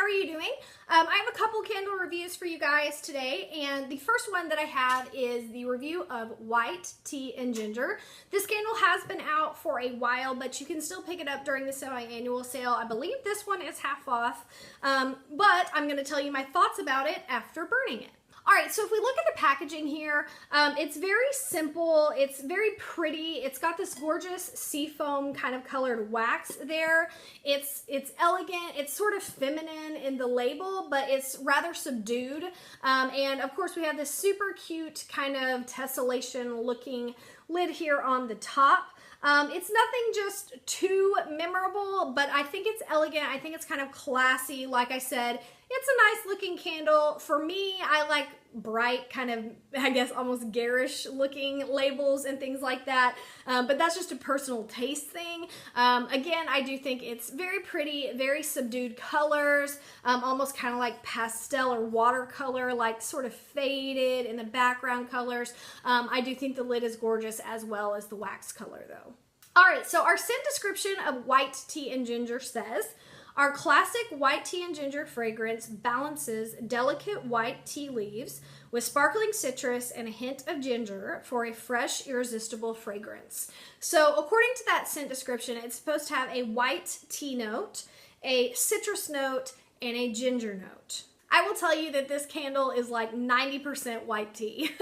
are you doing? I have a couple candle reviews for you guys today, and the first one that I have is the review of White Tea and Ginger. This candle has been out for a while, but you can still pick it up during the semi-annual sale. I believe this one is half off, but I'm going to tell you my thoughts about it after burning it. All right, so if we look at the packaging here, it's very simple, it's very pretty, it's got this gorgeous seafoam kind of colored wax there. It's elegant, it's sort of feminine in the label, but it's rather subdued. And of course we have this super cute kind of tessellation looking lid here on the top. It's nothing just too memorable, but I think it's elegant. I think it's kind of classy. Like I said, it's a nice looking candle. For me, I like bright, kind of, I guess, almost garish looking labels and things like that. But that's just a personal taste thing. Again, I do think it's very pretty, very subdued colors, almost kind of like pastel or watercolor, like sort of faded in the background colors. I do think the lid is gorgeous as well as the wax color though. All right, so our scent description of White Tea and Ginger says, our classic white tea and ginger fragrance balances delicate white tea leaves with sparkling citrus and a hint of ginger for a fresh, irresistible fragrance. So according to that scent description, it's supposed to have a white tea note, a citrus note, and a ginger note. I will tell you that this candle is like 90% white tea.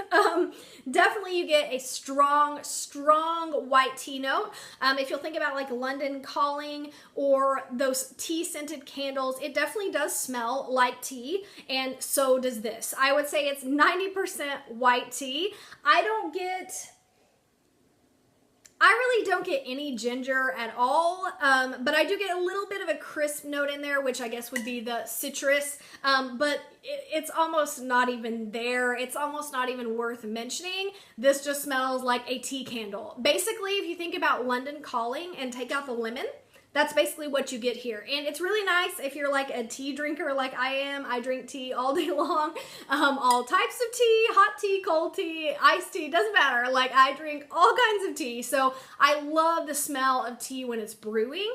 Definitely you get a strong white tea note. If you'll think about like London Calling or those tea scented candles, it definitely does smell like tea, and so does this. I would say it's 90% white tea. I really don't get any ginger at all, but I do get a little bit of a crisp note in there, which I guess would be the citrus, but it's almost not even there. It's almost not even worth mentioning. This just smells like a tea candle. Basically, if you think about London Calling and take out the lemon, that's basically what you get here. And it's really nice if you're like a tea drinker like I am. I drink tea all day long. All types of tea, hot tea, cold tea, iced tea, doesn't matter. Like I drink all kinds of tea. So I love the smell of tea when it's brewing.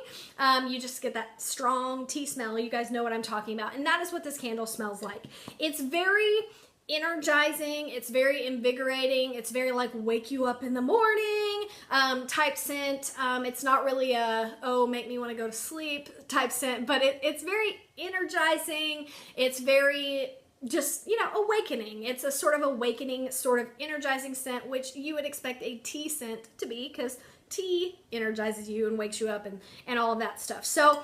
You just get that strong tea smell. You guys know what I'm talking about. And that is what this candle smells like. It's very energizing, it's very invigorating, it's very like wake you up in the morning type scent. It's not really a, oh, make me want to go to sleep type scent, but it's very energizing. It's very just, you know, awakening. It's a sort of awakening, sort of energizing scent, which you would expect a tea scent to be, because tea energizes you and wakes you up and all of that stuff. So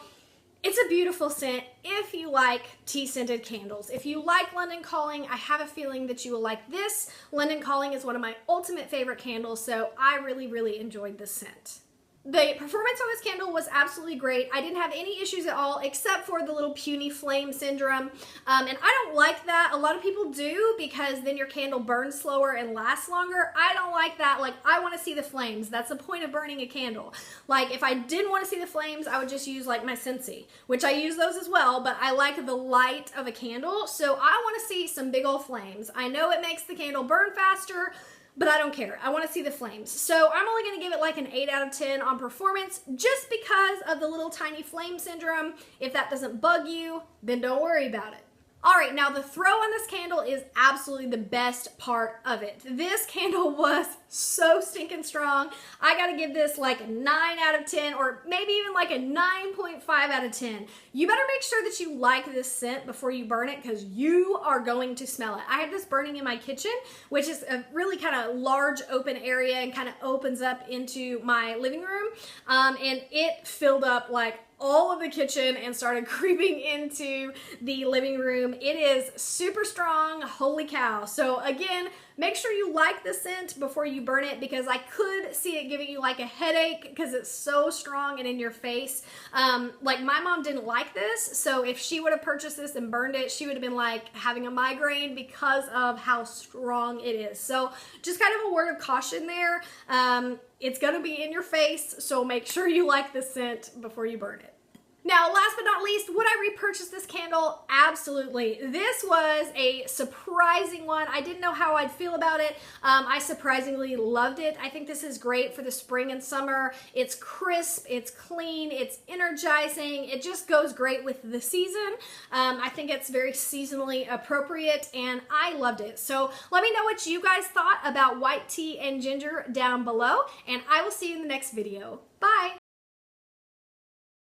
it's a beautiful scent if you like tea scented candles. If you like London Calling, I have a feeling that you will like this. London Calling is one of my ultimate favorite candles, so I really enjoyed this scent. The performance on this candle was absolutely great. I didn't have any issues at all except for the little puny flame syndrome. And I don't like that. A lot of people do, because then your candle burns slower and lasts longer. I don't like that. Like, I want to see the flames. That's the point of burning a candle. Like, if I didn't want to see the flames, I would just use like my Scentsy, which I use those as well, but I like the light of a candle. So I want to see some big old flames. I know it makes the candle burn faster, but I don't care. I want to see the flames. So I'm only going to give it like an 8 out of 10 on performance, just because of the little tiny flame syndrome. If that doesn't bug you, then don't worry about it. All right, now the throw on this candle is absolutely the best part of it. This candle was so stinking strong. I gotta give this like a 9 out of 10, or maybe even like a 9.5 out of 10. You better make sure that you like this scent before you burn it, because you are going to smell it. I have this burning in my kitchen, which is a really kind of large open area and kind of opens up into my living room, and it filled up like all of the kitchen and started creeping into the living room. It is super strong, holy cow. So again, make sure you like the scent before you burn it, because I could see it giving you like a headache because it's so strong and in your face. Like my mom didn't like this, so if she would have purchased this and burned it, she would have been like having a migraine because of how strong it is. So just kind of a word of caution there. It's gonna be in your face, so make sure you like the scent before you burn it. Now, last but not least, would I repurchase this candle? Absolutely. This was a surprising one. I didn't know how I'd feel about it. I surprisingly loved it. I think this is great for the spring and summer. It's crisp, it's clean, it's energizing. It just goes great with the season. I think it's very seasonally appropriate, and I loved it. So let me know what you guys thought about white tea and ginger down below, and I will see you in the next video. Bye.